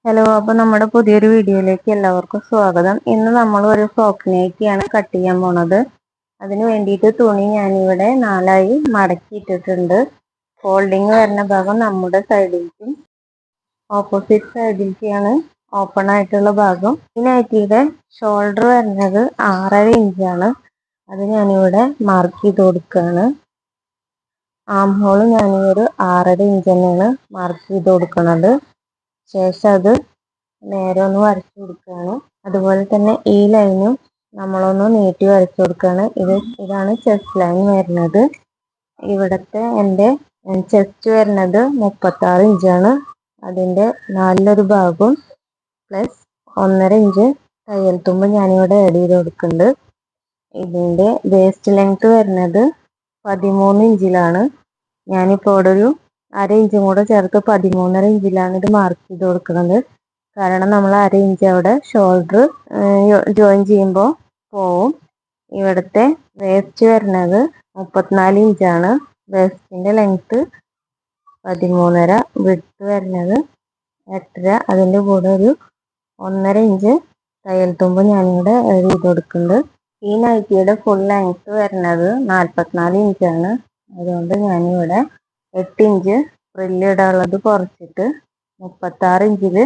Hello, അപ്പൊ നമ്മുടെ പുതിയൊരു വീഡിയോയിലേക്ക് എല്ലാവർക്കും സ്വാഗതം. ഇന്ന് നമ്മൾ ഒരു ഫ്രോക്ക് നെക്കിയാണ് കട്ട് ചെയ്യാൻ പോണത്. അതിന് വേണ്ടിയിട്ട് തുണി ഞാനിവിടെ നാലായി മടക്കി ഇട്ടിട്ടുണ്ട്. ഫോൾഡിങ് വരുന്ന ഭാഗം നമ്മുടെ സൈഡിലേക്കും ഓപ്പോസിറ്റ് സൈഡിലേക്കാണ് ഓപ്പൺ ആയിട്ടുള്ള ഭാഗം. ഈ നൈറ്റിയുടെ ഷോൾഡർ വരുന്നത് 6.5 ഇഞ്ചാണ്. അത് ഞാനിവിടെ മാർക്ക് ചെയ്ത് കൊടുക്കുകയാണ്. ആം ഹോള് ഞാനൊരു 6.5 ഇഞ്ച് തന്നെയാണ് മാർക്ക് ചെയ്ത് കൊടുക്കുന്നത്. ശേഷം അത് നേരെ ഒന്ന് വരച്ചു കൊടുക്കുകയാണ്. അതുപോലെ തന്നെ ഈ ലൈനും നമ്മളൊന്ന് നീട്ടി വരച്ചു കൊടുക്കുകയാണ്. ഇതാണ് ചെസ്റ്റ് ലൈൻ വരുന്നത്. ഇവിടത്തെ എൻ്റെ ചെസ്റ്റ് വരുന്നത് 36 ഇഞ്ചാണ്. അതിൻ്റെ നാലിലൊരു ഭാഗവും പ്ലസ് 1.5 ഇഞ്ച് തയ്യൽ തുമ്പ് ഞാനിവിടെ ആഡ് ചെയ്ത് കൊടുക്കുന്നുണ്ട്. ഇതിൻ്റെ വേസ്റ്റ് ലെങ്ത് വരുന്നത് 13 ഇഞ്ചിലാണ്. ഞാനിപ്പോൾ ഇവിടെ ഒരു 1/2 ഇഞ്ചും കൂടെ ചേർത്ത് 13.5 ഇഞ്ചിലാണ് ഇത് മാർക്ക് ചെയ്ത് കൊടുക്കുന്നത്. കാരണം നമ്മൾ 1/2 ഇഞ്ച് അവിടെ ഷോൾഡർ ജോയിൻ ചെയ്യുമ്പോൾ പോവും. ഇവിടുത്തെ വേസ്റ്റ് വരുന്നത് 34 ഇഞ്ചാണ്. വേസ്റ്റിൻ്റെ ലെങ്ത്ത് 13.5, വിഡ്ത്ത് വരുന്നത് 8.5. അതിൻ്റെ കൂടെ ഒരു 1.5 ഇഞ്ച് തയ്യൽ തുമ്പ് ഞാനിവിടെ ആഡ് ചെയ്ത് കൊടുക്കുന്നുണ്ട്. ഈ നൈറ്റിയുടെ ഫുൾ ലെങ്ത്ത് വരുന്നത് 44 ഇഞ്ചാണ്. അതുകൊണ്ട് ഞാനിവിടെ 8 ഇഞ്ച് ഫ്രില്ല് ഇടാനുള്ളത് കുറച്ചിട്ട് 36 ഇഞ്ചിൽ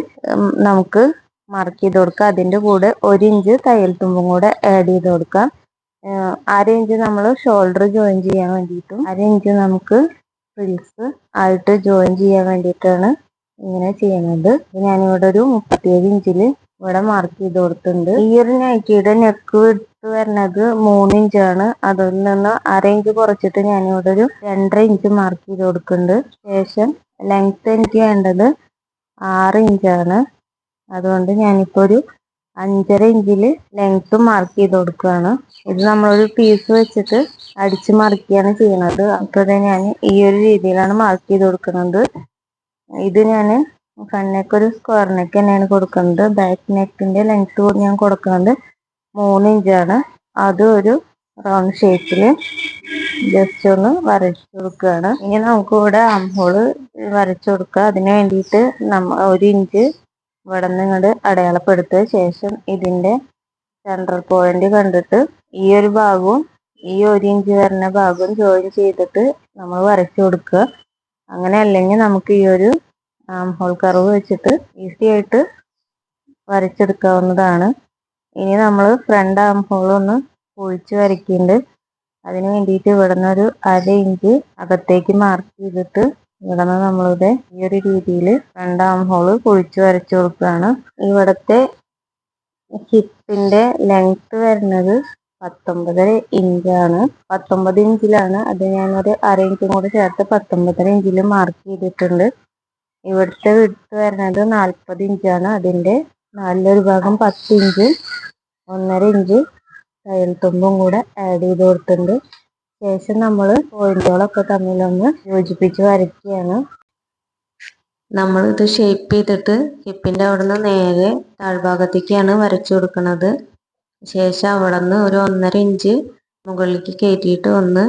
നമുക്ക് മാർക്ക് ചെയ്ത് കൊടുക്കാം. അതിൻ്റെ കൂടെ 1 ഇഞ്ച് തയ്യൽ തുമ്പും കൂടെ ആഡ് ചെയ്ത് കൊടുക്കാം. 1/2 ഇഞ്ച് നമ്മൾ ഷോൾഡർ ജോയിൻ ചെയ്യാൻ വേണ്ടിയിട്ടും 1/2 ഇഞ്ച് നമുക്ക് ഫ്രിൽസ് ആയിട്ട് ജോയിൻ ചെയ്യാൻ വേണ്ടിയിട്ടാണ് ഇങ്ങനെ ചെയ്യുന്നത്. ഞാനിവിടെ ഒരു 37 ഇഞ്ചിൽ ഇവിടെ മാർക്ക് ചെയ്ത് കൊടുത്തിട്ടുണ്ട്. ഈ ഒരു നൈറ്റിയുടെ നെക്ക് വിഡ്ത്ത് വരുന്നത് 3 ഇഞ്ചാണ്. അതിൽ നിന്ന് 1/2 ഇഞ്ച് കുറച്ചിട്ട് ഞാനിവിടെ ഒരു 2.5 ഇഞ്ച് മാർക്ക് ചെയ്ത് കൊടുക്കുന്നുണ്ട്. ശേഷം ലെങ്ത്ത് എനിക്ക് വേണ്ടത് 6 ഇഞ്ചാണ്. അതുകൊണ്ട് ഞാനിപ്പോൾ ഒരു 5.5 ഇഞ്ചിൽ ലെങ്ത്ത് മാർക്ക് ചെയ്ത് കൊടുക്കുകയാണ്. ഇത് നമ്മളൊരു പീസ് വെച്ചിട്ട് അടിച്ച് മറിക്കുകയാണ് ചെയ്യുന്നത്. അപ്പോൾ ഇത് ഞാൻ ഈ ഒരു രീതിയിലാണ് മാർക്ക് ചെയ്ത് കൊടുക്കുന്നത്. ഇത് ഞാൻ ഫ്രണ്ട് നെക്ക് ഒരു സ്ക്വയർ നെക്ക് തന്നെയാണ് കൊടുക്കുന്നത്. ബാക്ക് നെക്കിൻ്റെ ലെങ്ത്ത് കൂടി ഞാൻ കൊടുക്കുന്നത് 3 ഇഞ്ചാണ്. അത് ഒരു റൗണ്ട് ഷേപ്പിൽ ജസ്റ്റ് ഒന്ന് വരച്ചു കൊടുക്കുകയാണ്. ഇനി നമുക്ക് ഇവിടെ ആം ഹോള് വരച്ചു കൊടുക്കുക. അതിന് വേണ്ടിയിട്ട് 1 ഇഞ്ച് ഇവിടെ നിന്ന് ഇങ്ങോട്ട് അടയാളപ്പെടുത്തിയ ശേഷം ഇതിൻ്റെ സെൻട്രൽ പോയിന്റ് കണ്ടിട്ട് ഈ ഒരു ഭാഗവും ഈ 1 ഇഞ്ച് വരുന്ന ഭാഗവും ജോയിൻ ചെയ്തിട്ട് നമ്മൾ വരച്ചു കൊടുക്കുക. അങ്ങനെ അല്ലെങ്കിൽ നമുക്ക് ഈ ഒരു ആം ഹോൾ കർവ് വെച്ചിട്ട് ഈസി ആയിട്ട് വരച്ചെടുക്കാവുന്നതാണ്. ഇനി നമ്മൾ ഫ്രണ്ട് ആം ഹോൾ ഒന്ന് കുഴിച്ച് വരയ്ക്കുന്നുണ്ട്. അതിന് വേണ്ടിയിട്ട് ഇവിടെ നിന്ന് ഒരു 1/2 ഇഞ്ച് അകത്തേക്ക് മാർക്ക് ചെയ്തിട്ട് ഇവിടെ നിന്ന് നമ്മളിവിടെ ഈ ഒരു രീതിയിൽ ഫ്രണ്ട് ആം ഹോള് കുഴിച്ച് വരച്ചു കൊടുക്കുകയാണ്. ഇവിടുത്തെ ഹിപ്പിൻ്റെ ലെങ്ത്ത് വരുന്നത് 19.5 ഇഞ്ചാണ്. 19 ഇഞ്ചിലാണ്. അത് ഞാനൊരു 1/2 ഇഞ്ചും കൂടി ചേർത്ത് 19.5 ഇഞ്ചിൽ മാർക്ക് ചെയ്തിട്ടുണ്ട്. ഇവിടുത്തെ വിഡ്ത്ത് വരുന്നത് 40 ഇഞ്ചാണ്. അതിൻ്റെ നാലിലൊരു ഭാഗം 10 ഇഞ്ച് 1.5 ഇഞ്ച് തയ്യൽ തുമ്പും കൂടെ ആഡ് ചെയ്ത് കൊടുത്തിട്ടുണ്ട്. ശേഷം നമ്മൾ പോയിന്റുകളൊക്കെ തമ്മിലൊന്ന് യോജിപ്പിച്ച് വരയ്ക്കുകയാണ്. നമ്മളിത് ഷേപ്പ് ചെയ്തിട്ട് ഹിപ്പിൻ്റെ അവിടെ നിന്ന് നേരെ താഴ്ഭാഗത്തേക്കാണ് വരച്ചു കൊടുക്കുന്നത്. ശേഷം അവിടെ നിന്ന് ഒരു 1.5 ഇഞ്ച് മുകളിലേക്ക് കയറ്റിയിട്ട് ഒന്ന്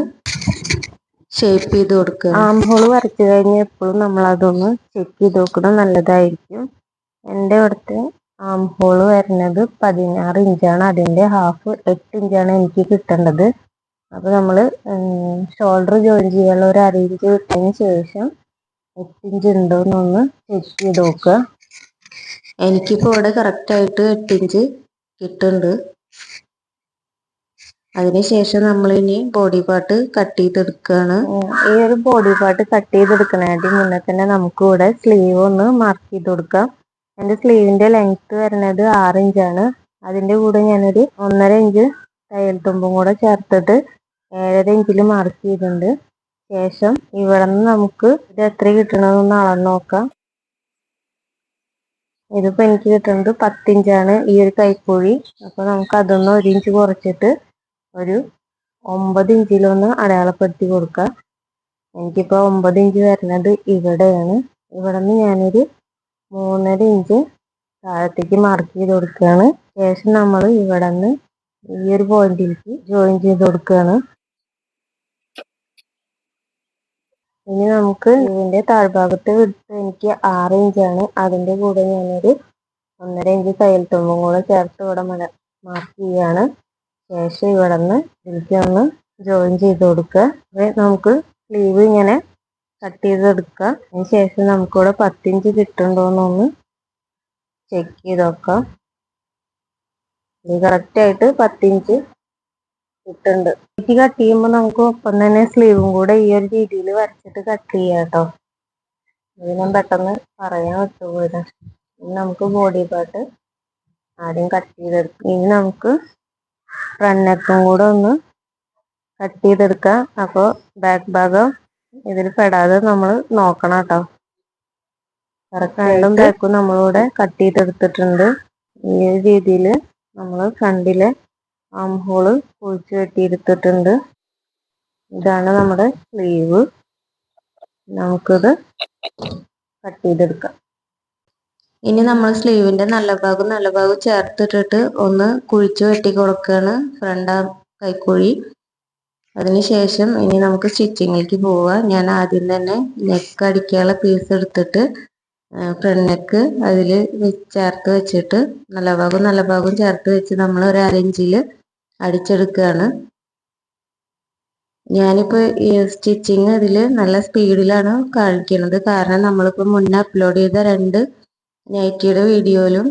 ഷേപ്പ് ചെയ്ത് കൊടുക്കുക. ആം ഹോൾ വരച്ചു കഴിഞ്ഞാൽ എപ്പോഴും നമ്മളതൊന്ന് ചെക്ക് ചെയ്ത് നോക്കണം, നല്ലതായിരിക്കും. എൻ്റെ ഇവിടുത്തെ ആം ഹോൾ വരുന്നത് 16 ഇഞ്ചാണ്. അതിൻ്റെ ഹാഫ് 8 ഇഞ്ചാണ് എനിക്ക് കിട്ടേണ്ടത്. അപ്പോൾ നമ്മൾ ഷോൾഡർ ജോയിൻ ചെയ്യാനുള്ള ഒരു 1/2 ഇഞ്ച് വിട്ടതിന് ശേഷം 8 ഇഞ്ച് ഉണ്ടോ എന്നൊന്ന് ചെക്ക് ചെയ്ത് നോക്കുക. എനിക്കിപ്പോൾ ഇവിടെ കറക്റ്റായിട്ട് 8 ഇഞ്ച് കിട്ടുന്നുണ്ട്. അതിനുശേഷം നമ്മളിനി ബോഡി പാർട്ട് കട്ട് ചെയ്തെടുക്കുകയാണ്. ഈ ഒരു ബോഡി പാർട്ട് കട്ട് ചെയ്തെടുക്കണതിന് മുന്നേ തന്നെ നമുക്ക് ഇവിടെ സ്ലീവ് ഒന്ന് മാർക്ക് ചെയ്ത് കൊടുക്കാം. എൻ്റെ സ്ലീവിൻ്റെ ലെങ്ത്ത് വരുന്നത് 6 ഇഞ്ചാണ്. അതിൻ്റെ കൂടെ ഞാനൊരു 1.5 ഇഞ്ച് തയ്യൽ തുമ്പും കൂടെ ചേർത്തിട്ട് 7.5 ഇഞ്ചിൽ മാർക്ക് ചെയ്തിട്ടുണ്ട്. ശേഷം ഇവിടെ നിന്ന് നമുക്ക് ഇത് എത്ര കിട്ടണമെന്ന് അളന്ന് നോക്കാം. ഇതിപ്പോൾ എനിക്ക് കിട്ടുന്നത് 10 ഇഞ്ചാണ് ഈ ഒരു കൈക്കുഴി. അപ്പോൾ നമുക്ക് അതൊന്ന് 1 ഇഞ്ച് കുറച്ചിട്ട് ഒരു 9 ഇഞ്ചിലൊന്ന് അടയാളപ്പെടുത്തി കൊടുക്കാം. എനിക്കിപ്പോൾ 9 ഇഞ്ച് വരുന്നത് ഇവിടെയാണ്. ഇവിടെ നിന്ന് ഞാനൊരു 3.5 ഇഞ്ച് താഴത്തേക്ക് മാർക്ക് ചെയ്ത് കൊടുക്കുകയാണ്. ശേഷം നമ്മൾ ഇവിടെ നിന്ന് ഈ ഒരു പോയിന്റിലേക്ക് ജോയിൻ ചെയ്ത് കൊടുക്കുകയാണ്. ഇനി നമുക്ക് ഇതിന്റെ താഴ്ഭാഗത്ത് വിട്ട് എനിക്ക് 6 ഇഞ്ചാണ്. അതിന്റെ കൂടെ ഞാനൊരു 1.5 ഇഞ്ച് തയ്യൽ തുമ്പും കൂടെ ചേർത്ത് ഇവിടെ മാർക്ക് ചെയ്യാണ്. ശേഷം ഇവിടെ നിന്ന് ഇതിലേക്കൊന്ന് ജോയിൻ ചെയ്ത് കൊടുക്കുക. നമുക്ക് സ്ലീവ് ഇങ്ങനെ കട്ട് ചെയ്തെടുക്കുക. അതിന് ശേഷം നമുക്കിവിടെ 10 ഇഞ്ച് കിട്ടുന്നുണ്ടോന്നൊന്ന് ചെക്ക് ചെയ്ത് നോക്കാം. ഇത് കറക്റ്റായിട്ട് 10 ഇഞ്ച് കിട്ടുന്നുണ്ട്. ഇത് കട്ട് ചെയ്യുമ്പോൾ നമുക്ക് ഒപ്പം തന്നെ സ്ലീവും കൂടെ ഈ ഒരു രീതിയിൽ വരച്ചിട്ട് കട്ട് ചെയ്യാം കേട്ടോ. ഇത് ഞാൻ പെട്ടെന്ന് പറയാൻ വിട്ടുപോയതാ. ഇനി നമുക്ക് ബോഡി പാർട്ട് ആദ്യം കട്ട് ചെയ്തെടുക്കാം. ഇനി നമുക്ക് ഫ്രണ്ട് നെക്കും കൂടെ ഒന്ന് കട്ട് ചെയ്തെടുക്കാം. അപ്പോൾ ബാക്ക് ഭാഗം ഇതിൽ പെടാതെ നമ്മൾ നോക്കണം കേട്ടോ. ഫ്രണ്ടും ബാക്കും നമ്മളിവിടെ കട്ട് ചെയ്തെടുത്തിട്ടുണ്ട്. ഈ ഒരു രീതിയിൽ നമ്മൾ ഫ്രണ്ടിലെ ആം ഹോള് കുഴിച്ച് വെട്ടിയെടുത്തിട്ടുണ്ട്. ഇതാണ് നമ്മുടെ സ്ലീവ്. നമുക്കിത് കട്ട് ചെയ്തെടുക്കാം. ഇനി നമ്മൾ സ്ലീവിന്റെ നല്ല ഭാഗം ചേർത്തിട്ടിട്ട് ഒന്ന് കുഴിച്ച് വെട്ടി കൊടുക്കുകയാണ് ഫ്രണ്ട് കൈക്കുഴി. അതിനുശേഷം ഇനി നമുക്ക് സ്റ്റിച്ചിങ്ങിലേക്ക് പോവാം. ഞാൻ ആദ്യം തന്നെ നെക്ക് അടിക്കാനുള്ള പീസ് എടുത്തിട്ട് ഫ്രണ്ട് നെക്ക് അതിൽ ചേർത്ത് വെച്ചിട്ട് നല്ല ഭാഗം ചേർത്ത് വെച്ച് നമ്മൾ ഒരു 1/2 ഇഞ്ചിൽ അടിച്ചെടുക്കുകയാണ്. ഞാനിപ്പോൾ ഈ സ്റ്റിച്ചിങ് ഇതിൽ നല്ല സ്പീഡിലാണ് കാണിക്കുന്നത്. കാരണം നമ്മളിപ്പോൾ മുന്നേ അപ്ലോഡ് ചെയ്ത 2 നൈറ്റിയുടെ വീഡിയോയിലും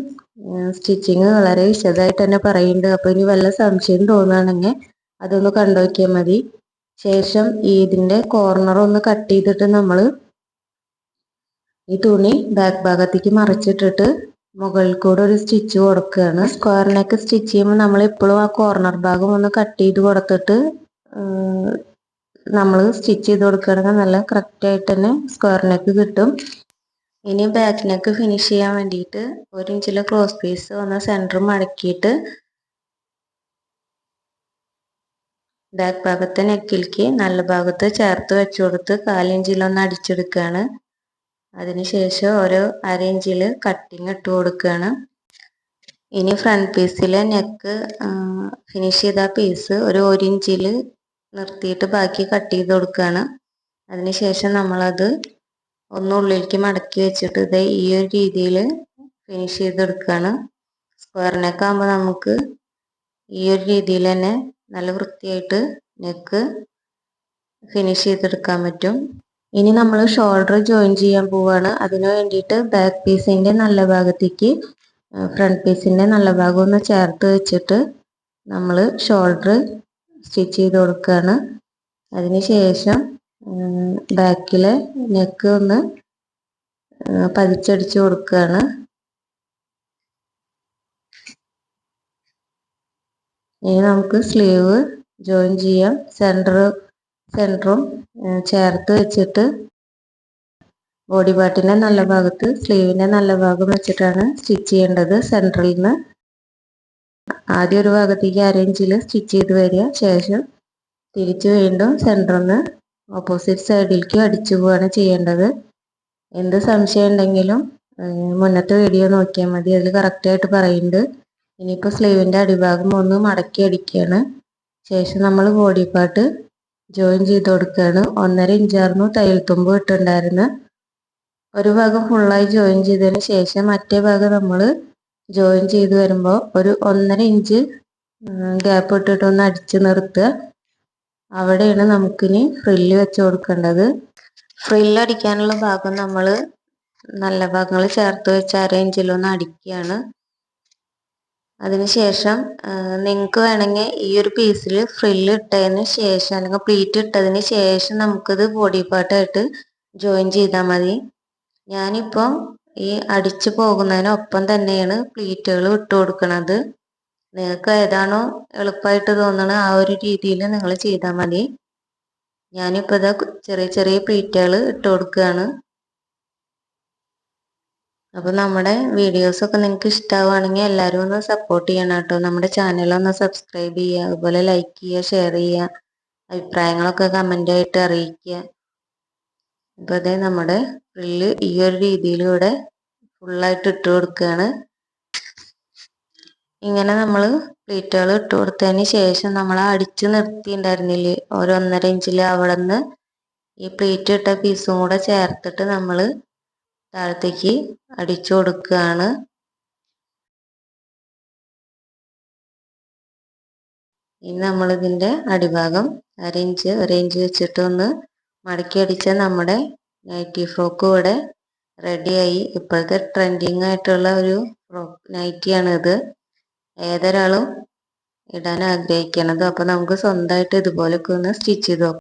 സ്റ്റിച്ചിങ് വളരെ വിശദമായിട്ട് തന്നെ പറയുന്നുണ്ട്. അപ്പോൾ ഇനി വല്ല സംശയം തോന്നുകയാണെങ്കിൽ അതൊന്ന് കണ്ടു നോക്കിയാൽ മതി. ശേഷം ഇതിൻ്റെ കോർണർ ഒന്ന് കട്ട് ചെയ്തിട്ട് നമ്മൾ ഈ തുണി ബാക്ക് ഭാഗത്തേക്ക് മറിച്ചിട്ടിട്ട് മുകളിൽ കൂടെ ഒരു സ്റ്റിച്ച് കൊടുക്കുകയാണ്. സ്ക്വയർ നെക്ക് സ്റ്റിച്ച് ചെയ്യുമ്പോൾ നമ്മൾ എപ്പോഴും ആ കോർണർ ഭാഗം ഒന്ന് കട്ട് ചെയ്ത് കൊടുത്തിട്ട് നമ്മൾ സ്റ്റിച്ച് ചെയ്ത് കൊടുക്കുകയാണെങ്കിൽ നല്ല കറക്റ്റായിട്ട് തന്നെ സ്ക്വയർ നെക്ക് കിട്ടും. ഇനി ബാക്ക് നെക്ക് ഫിനിഷ് ചെയ്യാൻ വേണ്ടിയിട്ട് 1 ഇഞ്ചിലെ ക്രോസ് പീസ് ഒന്ന് സെൻറ്റർ മടക്കിയിട്ട് ബാക്ക് ഭാഗത്തെ നെക്കിലേക്ക് നല്ല ഭാഗത്ത് ചേർത്ത് വെച്ച് കൊടുത്ത് 1/4 ഇഞ്ചിലൊന്ന് അടിച്ചെടുക്കുകയാണ്. അതിനുശേഷം ഒരു 1/2 ഇഞ്ചിൽ കട്ടിങ് ഇട്ട് കൊടുക്കുകയാണ്. ഇനി ഫ്രണ്ട് പീസിലെ നെക്ക് ഫിനിഷ് ചെയ്ത പീസ് ഒരു 1 ഇഞ്ചിൽ നിർത്തിയിട്ട് ബാക്കി കട്ട് ചെയ്ത് കൊടുക്കുകയാണ്. അതിനുശേഷം നമ്മളത് ഒന്നുള്ളിലേക്ക് മടക്കി വെച്ചിട്ട് ഇത് ഈ ഒരു രീതിയിൽ ഫിനിഷ് ചെയ്തെടുക്കുകയാണ്. സ്ക്വയർ നെക്ക് ആകുമ്പോൾ നമുക്ക് ഈ ഒരു രീതിയിൽ തന്നെ നല്ല വൃത്തിയായിട്ട് നെക്ക് ഫിനിഷ് ചെയ്തെടുക്കാൻ പറ്റും. ഇനി നമ്മൾ ഷോൾഡർ ജോയിൻ ചെയ്യാൻ പോവുകയാണ്. അതിന് വേണ്ടിയിട്ട് ബാക്ക് പീസിൻ്റെ നല്ല ഭാഗത്തേക്ക് ഫ്രണ്ട് പീസിൻ്റെ നല്ല ഭാഗം ഒന്ന് ചേർത്ത് വെച്ചിട്ട് നമ്മൾ ഷോൾഡർ സ്റ്റിച്ച് ചെയ്ത് കൊടുക്കുകയാണ്. അതിന് ശേഷം ബാക്കിലെ നെക്ക് ഒന്ന് പതിച്ചടിച്ച് കൊടുക്കുകയാണ്. ഇനി നമുക്ക് സ്ലീവ് ജോയിൻ ചെയ്യാം. സെൻറ്ററും ചേർത്ത് വെച്ചിട്ട് ബോഡി പാർട്ടിൻ്റെ നല്ല ഭാഗത്ത് സ്ലീവിൻ്റെ നല്ല ഭാഗം വെച്ചിട്ടാണ് സ്റ്റിച്ച് ചെയ്യേണ്ടത്. സെൻറ്ററിൽ നിന്ന് ആദ്യം ഒരു ഭാഗത്തേക്ക് 1/2 ഇഞ്ചിൽ സ്റ്റിച്ച് ചെയ്ത് വരിക. ശേഷം തിരിച്ച് വീണ്ടും സെൻറ്ററിൽ നിന്ന് ഓപ്പോസിറ്റ് സൈഡിലേക്ക് അടിച്ചു പോവുകയാണ് ചെയ്യേണ്ടത്. എന്ത് സംശയം ഉണ്ടെങ്കിലും മുന്നത്തെ വീഡിയോ നോക്കിയാൽ മതി, അതിൽ കറക്റ്റായിട്ട് പറയുന്നുണ്ട്. ഇനിയിപ്പോൾ സ്ലീവിൻ്റെ അടിഭാഗം ഒന്ന് മടക്കി അടിക്കുകയാണ്. ശേഷം നമ്മൾ ബോഡി പാർട്ട് ജോയിൻ ചെയ്ത് കൊടുക്കുകയാണ്. 1.5 ഇഞ്ചായിരുന്നു തയ്യൽ തുമ്പ് ഇട്ടുണ്ടായിരുന്നു. ഒരു ഭാഗം ഫുള്ളായി ജോയിൻ ചെയ്തതിന് ശേഷം മറ്റേ ഭാഗം നമ്മൾ ജോയിൻ ചെയ്ത് വരുമ്പോൾ ഒരു 1.5 ഇഞ്ച് ഗ്യാപ്പ് ഇട്ടിട്ട് ഒന്ന് അടിച്ച് നിർത്തുക. അവിടെയാണ് നമുക്കിനി ഫ്രില്ല് വെച്ച് കൊടുക്കേണ്ടത്. ഫ്രില്ല് അടിക്കാനുള്ള ഭാഗം നമ്മൾ നല്ല ഭാഗങ്ങൾ ചേർത്ത് വെച്ച് 1/2 ഇഞ്ചിലൊന്ന് അടിക്കുകയാണ്. അതിനുശേഷം നിങ്ങൾക്ക് വേണമെങ്കിൽ ഈ ഒരു പീസിൽ ഫ്രില്ല് ഇട്ടതിന് ശേഷം അല്ലെങ്കിൽ പ്ലീറ്റ് ഇട്ടതിന് ശേഷം നമുക്കിത് ബോഡി പാർട്ടായിട്ട് ജോയിൻ ചെയ്താൽ മതി. ഞാനിപ്പോൾ ഈ അടിച്ചു പോകുന്നതിനൊപ്പം തന്നെയാണ് പ്ലീറ്റുകൾ ഇട്ട് കൊടുക്കുന്നത്. നിങ്ങൾക്ക് ഏതാണോ എളുപ്പമായിട്ട് തോന്നുന്നത് ആ ഒരു രീതിയിൽ നിങ്ങൾ ചെയ്താൽ മതി. ഞാനിപ്പോൾ ഇതാ ചെറിയ പ്ലീറ്റുകൾ ഇട്ട് കൊടുക്കുകയാണ്. അപ്പോൾ നമ്മുടെ വീഡിയോസൊക്കെ നിങ്ങൾക്ക് ഇഷ്ടമാവുകയാണെങ്കിൽ എല്ലാവരും ഒന്ന് സപ്പോർട്ട് ചെയ്യണം കേട്ടോ. നമ്മുടെ ചാനലൊന്ന് സബ്സ്ക്രൈബ് ചെയ്യുക, അതുപോലെ ലൈക്ക് ചെയ്യുക, ഷെയർ ചെയ്യുക, അഭിപ്രായങ്ങളൊക്കെ കമൻ്റായിട്ട് അറിയിക്കുക. അപ്പോൾ അതേ നമ്മുടെ ഫ്രില്ല് ഈ ഒരു രീതിയിലൂടെ ഫുള്ളായിട്ട് ഇട്ട് കൊടുക്കുകയാണ്. ഇങ്ങനെ നമ്മൾ പ്ലീറ്റുകൾ ഇട്ട് കൊടുത്തതിന് ശേഷം നമ്മൾ അടിച്ച് നിർത്തിയിട്ടുണ്ടായിരുന്നില്ലേ ഒരു 1.5 ഇഞ്ചിൽ, അവിടെ നിന്ന് ഈ പ്ലീറ്റ് ഇട്ട പീസും കൂടെ ചേർത്തിട്ട് നമ്മൾ താഴത്തേക്ക് അടിച്ചു കൊടുക്കുകയാണ്. ഇനി നമ്മൾ ഇതിൻ്റെ അടിഭാഗം ഒരു ഇഞ്ച് വെച്ചിട്ട് ഒന്ന് മടക്കി അടിച്ചാൽ നമ്മുടെ നൈറ്റി ഫ്രോക്ക് ഇവിടെ റെഡിയായി. ഇപ്പോഴത്തെ ട്രെൻഡിങ് ആയിട്ടുള്ള ഒരു നൈറ്റിയാണ് ഇത്. ഏതൊരാളും ഇടാൻ ആഗ്രഹിക്കണത്. അപ്പോൾ നമുക്ക് സ്വന്തമായിട്ട് ഇതുപോലൊക്കെ ഒന്ന് സ്റ്റിച്ച് ചെയ്ത് നോക്കാം.